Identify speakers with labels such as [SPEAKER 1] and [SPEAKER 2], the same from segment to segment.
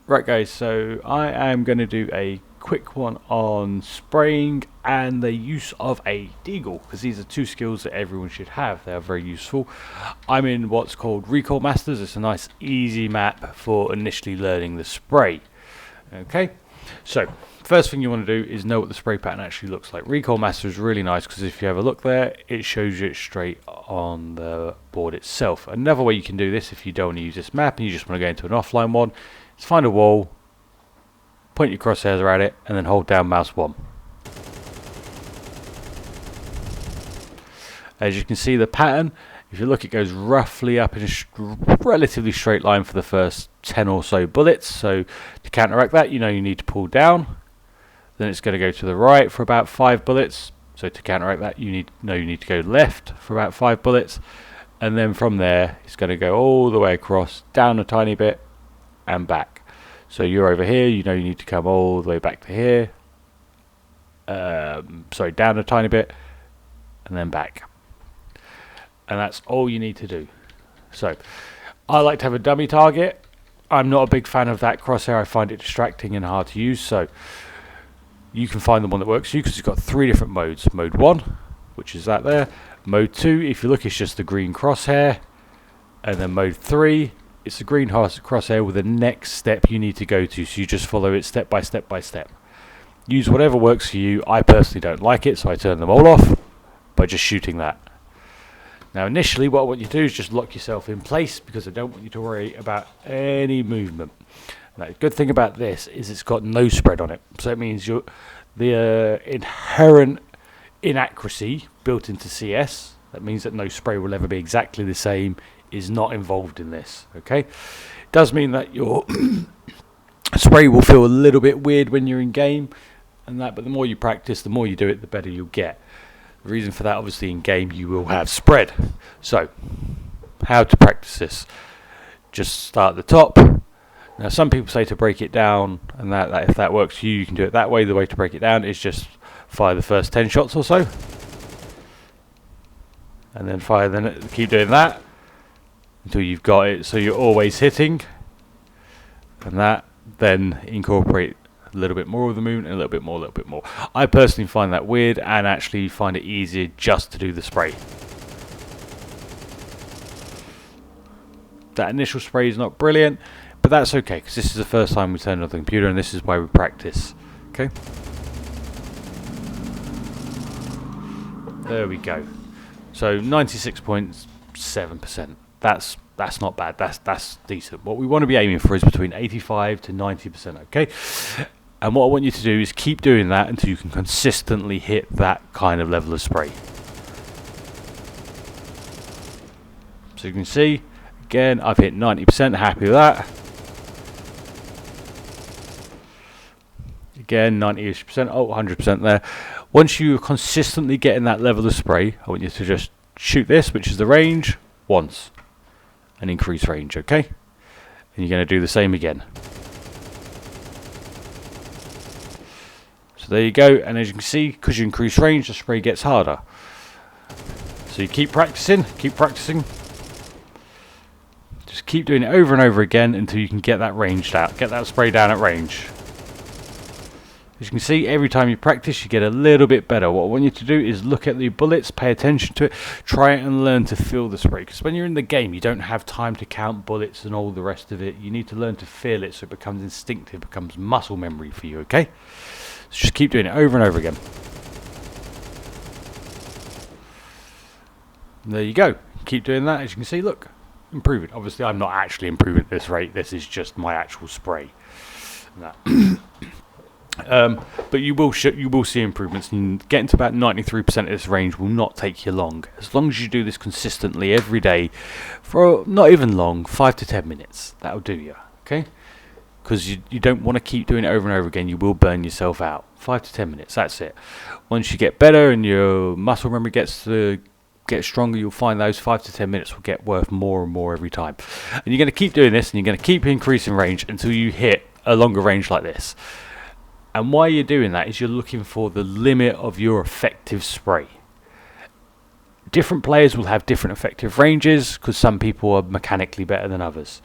[SPEAKER 1] Right guys, so I am going to do a quick one on spraying and the use of a deagle, because these are two skills that everyone should have. They are very useful. I'm in what's called Recall Masters. It's a nice easy map for initially learning the spray. Okay, so first thing you want to do is know what the spray pattern actually looks like. Recall Master is really nice because if you have a look there, it shows you it straight on the board itself. Another way you can do this, if you don't want to use this map and you just want to go into an offline one, is find a wall, point your crosshairs at it, and then hold down mouse 1. As you can see, the pattern, if you look, it goes roughly up in a relatively straight line for the first 10 or so bullets. So to counteract that, you need to pull down. Then it's going to go to the right for about 5 bullets. So to counteract that, you need to go left for about 5 bullets. And then from there, it's going to go all the way across, down a tiny bit, and back. So you're over here, you need to come all the way back to here. Sorry, down a tiny bit, and then back. And that's all you need to do. So I like to have a dummy target. I'm not a big fan of that crosshair. I find it distracting and hard to use. So you can find the one that works for you, because it's got 3 different modes. Mode 1, which is that there. Mode 2, if you look, it's just the green crosshair. And then mode 3, it's the green crosshair with the next step you need to go to. So you just follow it step by step by step. Use whatever works for you. I personally don't like it, so I turn them all off by just shooting that. Now initially what I want you to do is just lock yourself in place, because I don't want you to worry about any movement. Now, the good thing about this is it's got no spread on it. So it means the inherent inaccuracy built into CS, that means that no spray will ever be exactly the same, is not involved in this. Okay, it does mean that your spray will feel a little bit weird when you're in game and that, but the more you practice, the more you do it, the better you'll get. The reason for that, obviously, in game you will have spread. So how to practice this? Just start at the top. Now some people say to break it down, and that if that works for you, you can do it that way. The way to break it down is just fire the first 10 shots or so, and then fire, then keep doing that until you've got it so you're always hitting, and that then incorporate a little bit more of the movement and a little bit more, a little bit more. I personally find that weird and actually find it easier just to do the spray. That initial spray is not brilliant, but that's okay, because this is the first time we turn on the computer and this is why we practice. Okay, there we go. So 96.7%. That's not bad. That's decent. What we want to be aiming for is between 85 to 90%. Okay, and what I want you to do is keep doing that until you can consistently hit that kind of level of spray. So you can see, again, I've hit 90%. Happy with that. Again, 90-ish%. Oh, 100% there. Once you're consistently getting that level of spray, I want you to just shoot this, which is the range, once, and increase range. Okay, and you're going to do the same again. So there you go, and as you can see, because you increase range, the spray gets harder. So you keep practicing, just keep doing it over and over again until you can get that range down, get that spray down at range. As you can see, every time you practice, you get a little bit better. What I want you to do is look at the bullets, pay attention to it, try it and learn to feel the spray. Because when you're in the game, you don't have time to count bullets and all the rest of it. You need to learn to feel it so it becomes instinctive, becomes muscle memory for you, okay? So just keep doing it over and over again. And there you go. Keep doing that. As you can see, look, improving. Obviously, I'm not actually improving at this rate. This is just my actual spray. But you will see improvements, and getting to about 93% of this range will not take you long, as long as you do this consistently every day for not even long, 5 to 10 minutes. That'll do you, okay? Because you don't want to keep doing it over and over again. You will burn yourself out. 5 to 10 minutes, that's it. Once you get better and your muscle memory gets stronger, you'll find those 5 to 10 minutes will get worth more and more every time. And you're going to keep doing this, and you're going to keep increasing range until you hit a longer range like this. And why you're doing that is you're looking for the limit of your effective spray. Different players will have different effective ranges, because some people are mechanically better than others.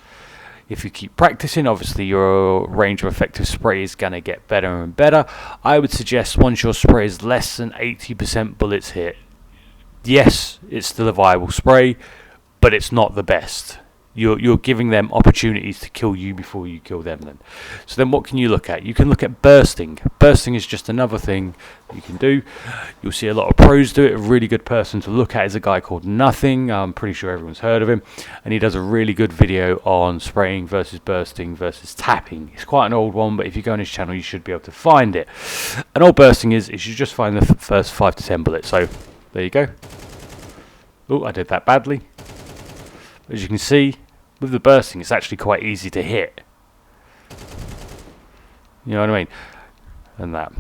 [SPEAKER 1] If you keep practicing, obviously your range of effective spray is going to get better and better. I would suggest once your spray is less than 80% bullets hit, yes, it's still a viable spray, but it's not the best. You're giving them opportunities to kill you before you kill them then. So then what can you look at? You can look at bursting. Bursting is just another thing you can do. You'll see a lot of pros do it. A really good person to look at is a guy called Nothing. I'm pretty sure everyone's heard of him. And he does a really good video on spraying versus bursting versus tapping. It's quite an old one, but if you go on his channel, you should be able to find it. And all bursting is you just find the first 5 to 10 bullets. So there you go. Oh, I did that badly. As you can see, with the bursting, it's actually quite easy to hit. You know what I mean? And that.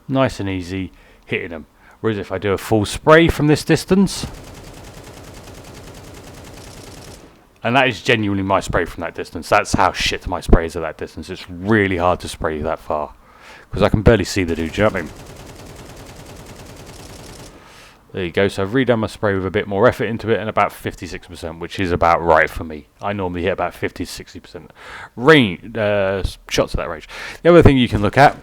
[SPEAKER 1] Nice and easy hitting them. Whereas if I do a full spray from this distance, and that is genuinely my spray from that distance. That's how shit my spray is at that distance. It's really hard to spray that far. Because I can barely see the dude, do you know what I mean? There you go, so I've redone my spray with a bit more effort into it and about 56%, which is about right for me. I normally hit about 50 to 60% shots at that range. The other thing you can look at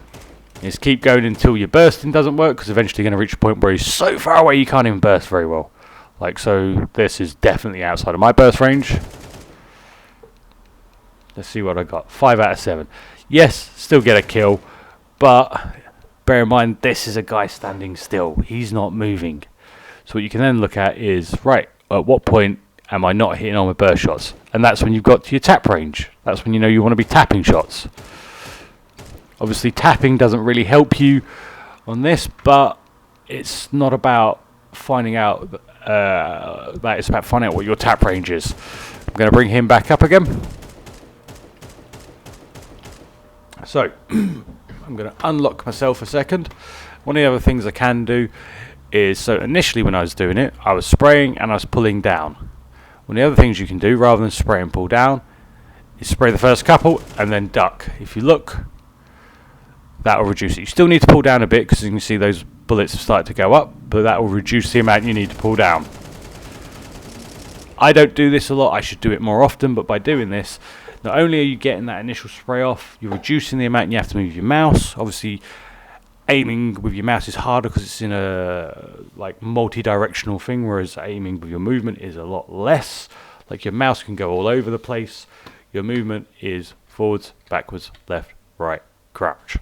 [SPEAKER 1] is keep going until your bursting doesn't work, because eventually you're going to reach a point where he's so far away you can't even burst very well. Like so, this is definitely outside of my burst range. Let's see what I got. 5 out of 7. Yes, still get a kill, but bear in mind this is a guy standing still. He's not moving. So what you can then look at is, right, at what point am I not hitting on with burst shots? And that's when you've got to your tap range. That's when you know you want to be tapping shots. Obviously tapping doesn't really help you on this, but it's not about finding out that, it's about finding out what your tap range is. I'm going to bring him back up again. So, I'm going to unlock myself a second. One of the other things I can do is, so initially when I was doing it, I was spraying and I was pulling down. One of the other things you can do, rather than spray and pull down, is spray the first couple and then duck. If you look, that will reduce it. You still need to pull down a bit because you can see those bullets have started to go up, but that will reduce the amount you need to pull down. I don't do this a lot, I should do it more often, but by doing this, not only are you getting that initial spray off, you're reducing the amount you have to move your mouse. Obviously, aiming with your mouse is harder because it's in a like multi-directional thing, whereas aiming with your movement is a lot less. Like your mouse can go all over the place. Your movement is forwards, backwards, left, right, crouch.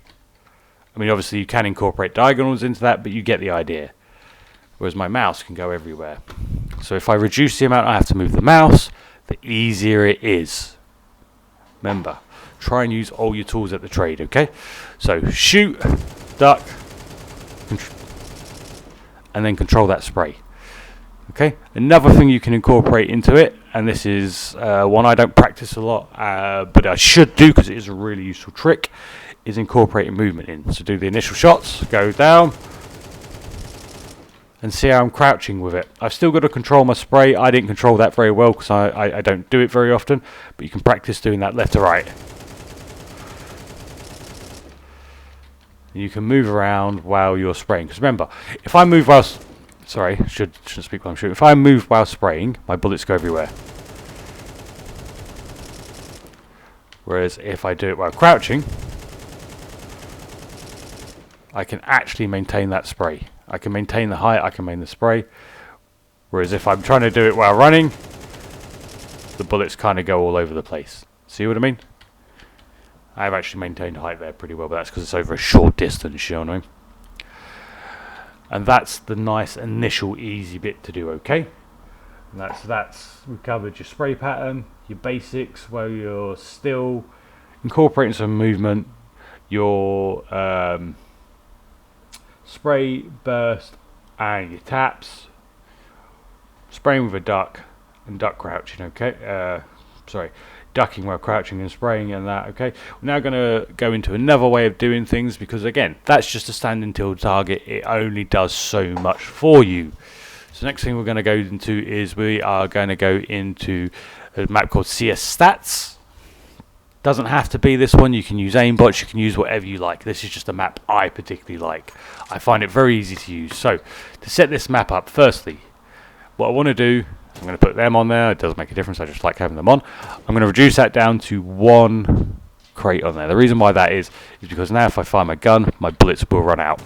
[SPEAKER 1] I mean, obviously you can incorporate diagonals into that, but you get the idea. Whereas my mouse can go everywhere. So if I reduce the amount I have to move the mouse, the easier it is. Remember, try and use all your tools at the trade, okay? So shoot, duck, and then control that spray. Okay, another thing you can incorporate into it, and this is one I don't practice a lot, but I should do because it is a really useful trick, is incorporating movement in. So do the initial shots, go down, and see how I'm crouching with it. I've still got to control my spray. I didn't control that very well because I don't do it very often, but you can practice doing that left to right. You can move around while you're spraying. Because remember, if I move while... Sorry, shouldn't speak while I'm shooting. If I move while spraying, my bullets go everywhere. Whereas if I do it while crouching, I can actually maintain that spray. I can maintain the height, I can maintain the spray. Whereas if I'm trying to do it while running, the bullets kind of go all over the place. See what I mean? I've actually maintained height there pretty well, but that's because it's over a short distance, you know what I mean? And that's the nice initial easy bit to do, okay? And that's we've covered your spray pattern, your basics, where you're still incorporating some movement, your spray, burst, and your taps, spraying with a duck, and duck crouching, okay? Ducking while crouching and spraying and that, okay? We're now going to go into another way of doing things because, again, that's just a standing till target. It only does so much for you. So next thing we're going to go into is we are going to go into a map called CS Stats. Doesn't have to be this one. You can use aimbots. You can use whatever you like. This is just a map I particularly like. I find it very easy to use. So to set this map up, firstly, what I want to do, So I'm going to put them on there. It does make a difference. I just like having them on. I'm going to reduce that down to 1 crate on there. The reason why that is because now if I fire my gun, my bullets will run out.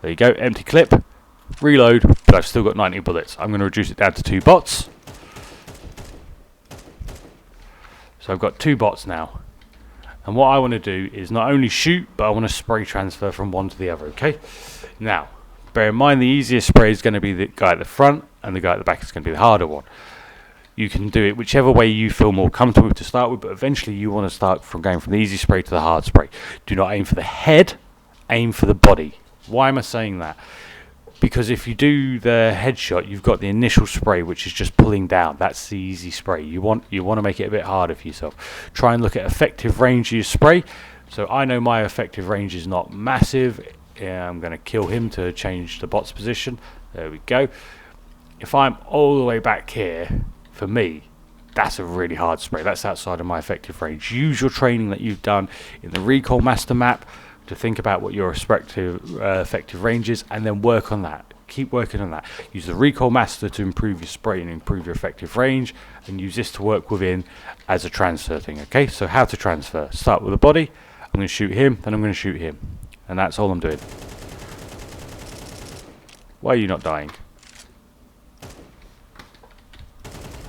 [SPEAKER 1] There you go, empty clip, reload, but I've still got 90 bullets. I'm going to reduce it down to 2 bots. So I've got 2 bots now. And what I want to do is not only shoot, but I want to spray transfer from one to the other, okay? Now, bear in mind the easiest spray is going to be the guy at the front, and the guy at the back is going to be the harder one. You can do it whichever way you feel more comfortable with to start with, but eventually you want to start from going from the easy spray to the hard spray. Do not aim for the head, aim for the body. Why am I saying that? Because if you do the headshot, you've got the initial spray, which is just pulling down. That's the easy spray. You want to make it a bit harder for yourself. Try and look at effective range of your spray. So I know my effective range is not massive. I'm going to kill him to change the bot's position. There we go. If I'm all the way back here, for me, that's a really hard spray. That's outside of my effective range. Use your training that you've done in the Recoil Master map to think about what your respective effective range is, and then work on that. Keep working on that. Use the Recoil Master to improve your spray and improve your effective range, and use this to work within as a transfer thing. Okay, so how to transfer. Start with the body. I'm going to shoot him, then I'm going to shoot him. And that's all I'm doing. Why are you not dying?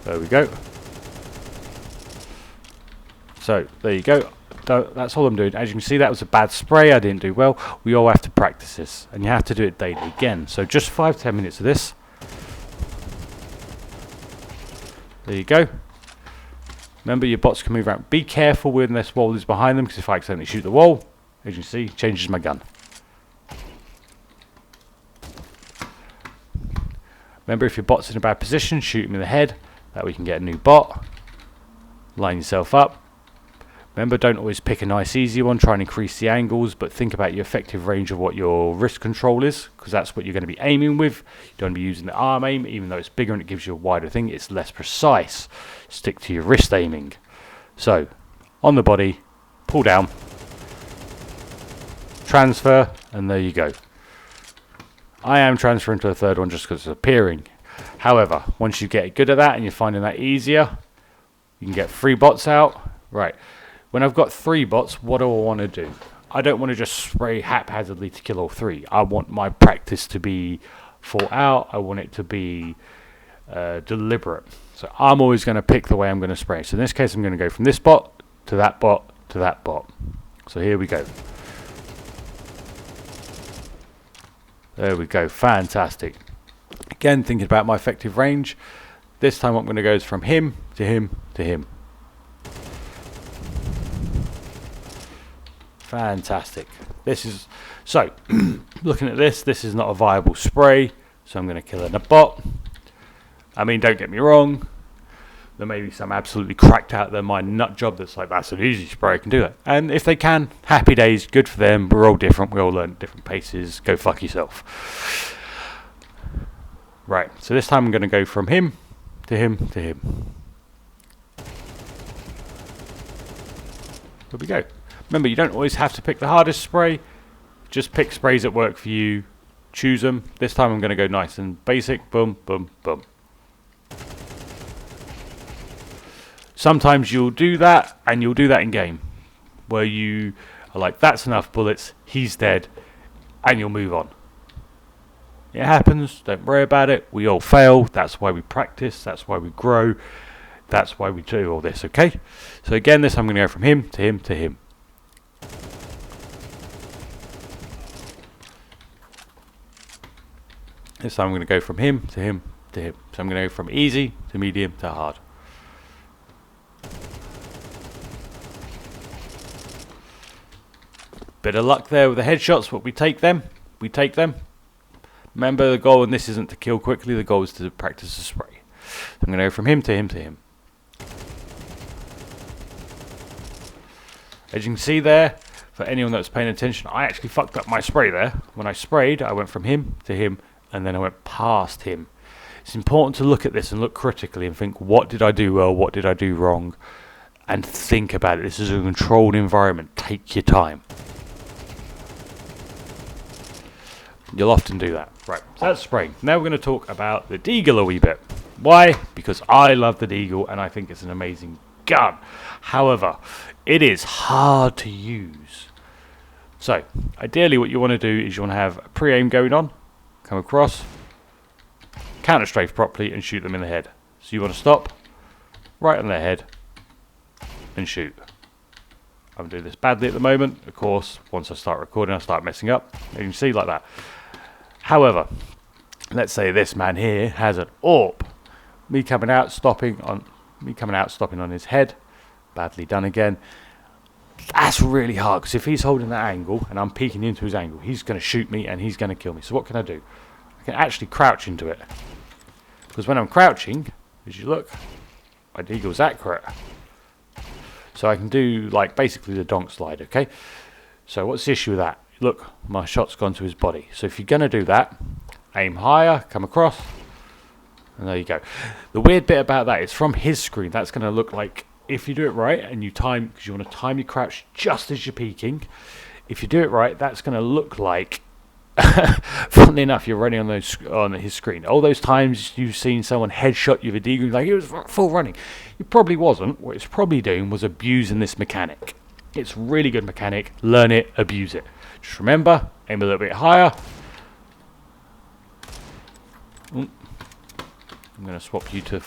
[SPEAKER 1] There we go. So, there you go. That's all I'm doing. As you can see, that was a bad spray. I didn't do well. We all have to practice this, and you have to do it daily again. So just 5-10 minutes of this. There you go. Remember, your bots can move around. Be careful when this wall is behind them, because if I accidentally shoot the wall, as you can see, changes my gun. Remember, if your bot's in a bad position, shoot him in the head. That way you can get a new bot. Line yourself up. Remember, don't always pick a nice easy one. Try and increase the angles, but think about your effective range of what your wrist control is, because that's what you're going to be aiming with. You don't want to be using the arm aim, even though it's bigger and it gives you a wider thing. It's less precise. Stick to your wrist aiming. So, on the body, pull down, transfer, and there you go. I am transferring to a third one just because it's appearing. However, once you get good at that and you're finding that easier, you can get 3 bots out. Right. When I've got 3 bots, what do I want to do? I don't want to just spray haphazardly to kill all 3. I want my practice to be thought out. I want it to be deliberate. So I'm always going to pick the way I'm going to spray. So in this case, I'm going to go from this bot to that bot to that bot. So here we go. There we go. Fantastic. Again, thinking about my effective range. This time what I'm going to go is from him to him to him. Fantastic. This is so looking at this is not a viable spray, so I'm going to kill in a bot. I mean, don't get me wrong, there may be some absolutely cracked out there my nut job that's like, that's an easy spray, I can do that. And if they can, happy days, good for them. We're all different, we all learn at different paces. Go fuck yourself. Right, so this time I'm going to go from him to him to him. There we go. Remember, you don't always have to pick the hardest spray. Just pick sprays that work for you. Choose them. This time I'm going to go nice and basic. Boom, boom, boom. Sometimes you'll do that, and you'll do that in game, where you are like, that's enough bullets, he's dead, and you'll move on. It happens. Don't worry about it. We all fail. That's why we practice. That's why we grow. That's why we do all this, okay? So again, this I'm going to go from him to him to him. This time I'm going to go from him to him to him. So I'm going to go from easy to medium to hard. Bit of luck there with the headshots, but we take them. We take them. Remember, the goal in this isn't to kill quickly. The goal is to practice the spray. So I'm going to go from him to him to him. As you can see there, for anyone that's paying attention, I actually fucked up my spray there. When I sprayed, I went from him to him, and then I went past him. It's important to look at this and look critically and think, what did I do well, what did I do wrong, and think about it. This is a controlled environment. Take your time. You'll often do that. Right, so that's spraying. Now we're going to talk about the deagle a wee bit. Why? Because I love the deagle and I think it's an amazing gun. However, it is hard to use. So, ideally what you want to do is you want to have a pre-aim going on, come across, counter strafe properly and shoot them in the head. So you want to stop, right on their head, and shoot. I'm doing this badly at the moment. Of course, once I start recording, I start messing up. You can see like that. However, let's say this man here has an AWP. Me coming out, stopping on his head. Badly done again. That's really hard because if he's holding that angle and I'm peeking into his angle, he's going to shoot me and he's going to kill me. So what can I do? I can actually crouch into it. Because when I'm crouching, as you look, my deagle's accurate. So I can do like basically the donk slide, okay? So what's the issue with that? Look, my shot's gone to his body. So if you're going to do that, aim higher, come across, and there you go. The weird bit about that is from his screen, that's going to look like, if you do it right and you time, because you want to time your crouch just as you're peeking, if you do it right, that's going to look like, funnily enough, you're running on his screen. All those times you've seen someone headshot you with a deagle, like it was full running. It probably wasn't. What it's probably doing was abusing this mechanic. It's a really good mechanic. Learn it, abuse it. Just remember, aim a little bit higher. I'm going to swap you to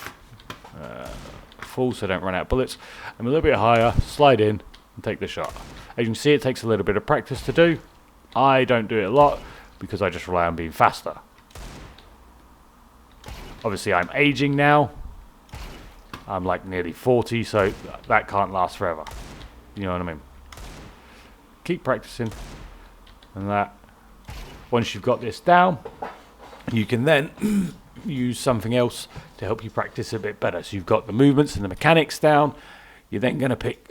[SPEAKER 1] full so I don't run out of bullets. I'm a little bit higher, slide in and take the shot. As you can see, it takes a little bit of practice to do. I don't do it a lot because I just rely on being faster. Obviously I'm aging now. I'm like nearly 40, so that can't last forever. You know what I mean? Keep practicing and that. Once you've got this down, you can then use something else to help you practice a bit better. So you've got the movements and the mechanics down. You're then going to pick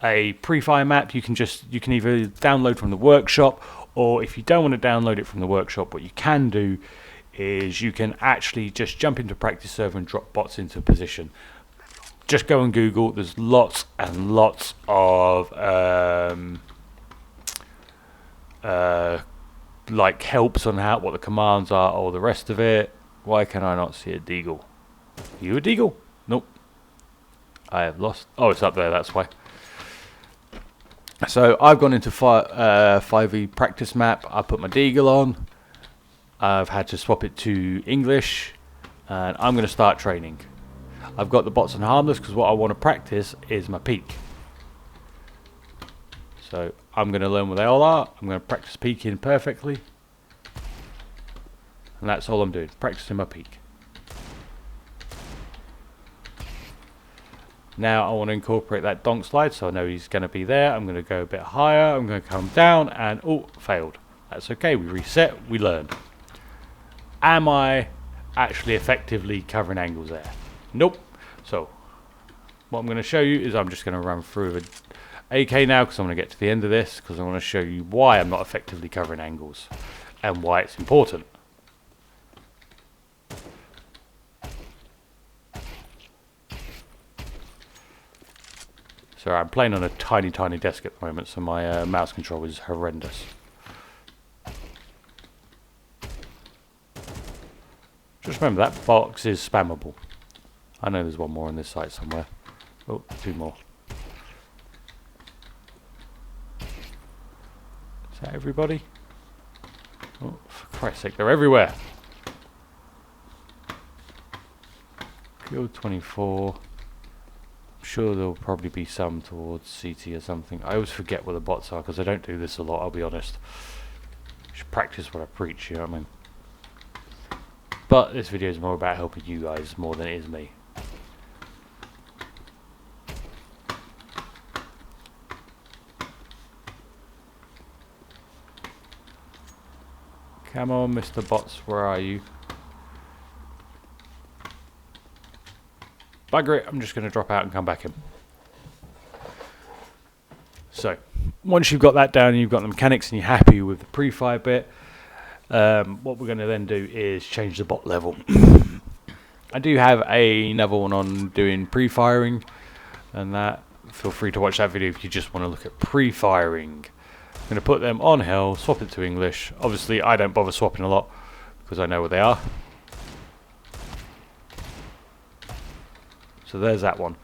[SPEAKER 1] a pre-fire map. You can either download from the workshop, or if you don't want to download it from the workshop, what you can do is you can actually just jump into a practice server and drop bots into position. Just go on Google. There's lots and lots of like helps on what the commands are, all the rest of it. Why can I not see a deagle? Are you a deagle? Nope. I have lost. Oh, it's up there. That's why. So I've gone into 5e practice map. I put my deagle on. I've had to swap it to English, and I'm going to start training. I've got the bots on harmless because what I want to practice is my peek. So I'm going to learn what they all are. I'm going to practice peeking perfectly. And that's all I'm doing, practicing my peek. Now I want to incorporate that donk slide, so I know he's going to be there. I'm going to go a bit higher. I'm going to come down and, oh, failed. That's okay, we reset, we learned. Am I actually effectively covering angles there? Nope. So what I'm going to show you is I'm just going to run through the AK now because I'm going to get to the end of this, because I want to show you why I'm not effectively covering angles and why it's important. So I'm playing on a tiny desk at the moment, so my mouse control is horrendous. Just remember that box is spammable. I know there's one more on this site somewhere. Oh, two more. Is that everybody? Oh, for Christ's sake, they're everywhere. Killed 24. I'm sure there'll probably be some towards CT or something. I always forget where the bots are because I don't do this a lot, I'll be honest. I should practice what I preach, you know what I mean? But this video is more about helping you guys more than it is me. Come on, Mr. Bots, where are you? Bugger it, I'm just going to drop out and come back in. So, once you've got that down and you've got the mechanics and you're happy with the pre-fire bit, what we're going to then do is change the bot level. I do have another one on doing pre-firing, and that, feel free to watch that video if you just want to look at pre-firing. going to put them on hell, swap it to English. Obviously, I don't bother swapping a lot because I know where they are. So there's that one.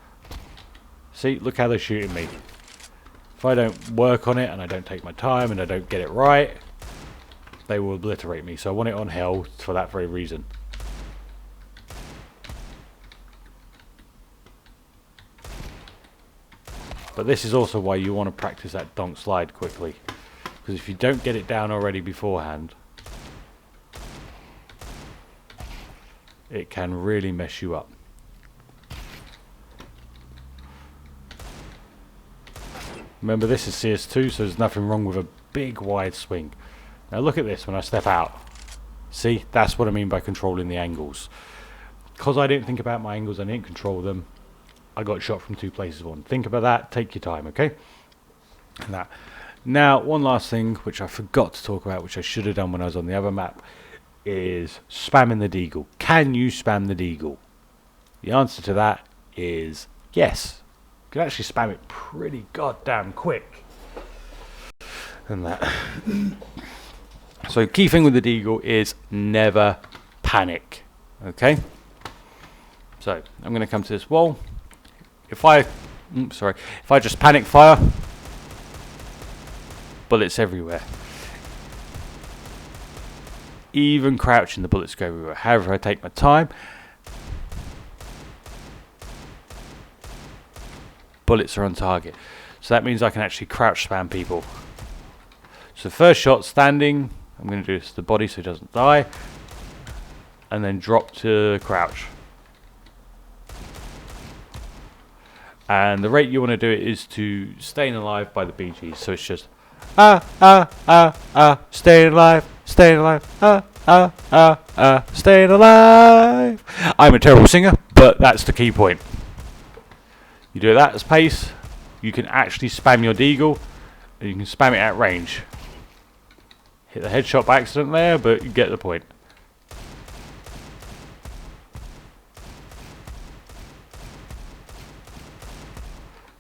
[SPEAKER 1] See, look how they're shooting me. If I don't work on it and I don't take my time and I don't get it right, they will obliterate me. So I want it on hell for that very reason. But this is also why you want to practice that donk slide quickly. Because if you don't get it down already beforehand, it can really mess you up. Remember, this is CS2, so there's nothing wrong with a big wide swing. Now look at this when I step out. See, that's what I mean by controlling the angles. Because I didn't think about my angles, I didn't control them, I got shot from 2 places. One. Think about that, take your time, okay? And that. Now, one last thing which I forgot to talk about, which I should have done when I was on the other map, is spamming the deagle. Can you spam the deagle? The answer to that is yes. You can actually spam it pretty goddamn quick. And that. So key thing with the deagle is never panic. Okay? So I'm going to come to this wall. If I just panic fire, bullets everywhere. Even crouching, the bullets go everywhere. However, I take my time, bullets are on target. So that means I can actually crouch spam people. So first shot standing, I'm going to do this to the body so he doesn't die, and then drop to crouch. And the rate you want to do it is to staying alive by the BGs. So it's just staying alive, staying alive, staying alive. I'm a terrible singer, but that's the key point. You do that as pace, you can actually spam your deagle, and you can spam it at range. Hit the headshot by accident there, but you get the point.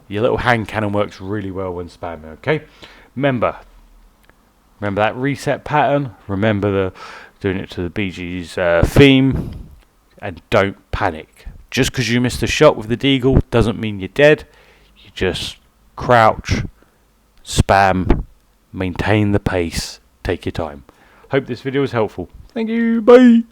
[SPEAKER 1] Your little hand cannon works really well when spamming, okay? Remember that reset pattern. Remember doing it to the BG's theme. And don't panic. Just because you missed a shot with the deagle doesn't mean you're dead. You just crouch, spam, maintain the pace, take your time. Hope this video was helpful. Thank you, bye!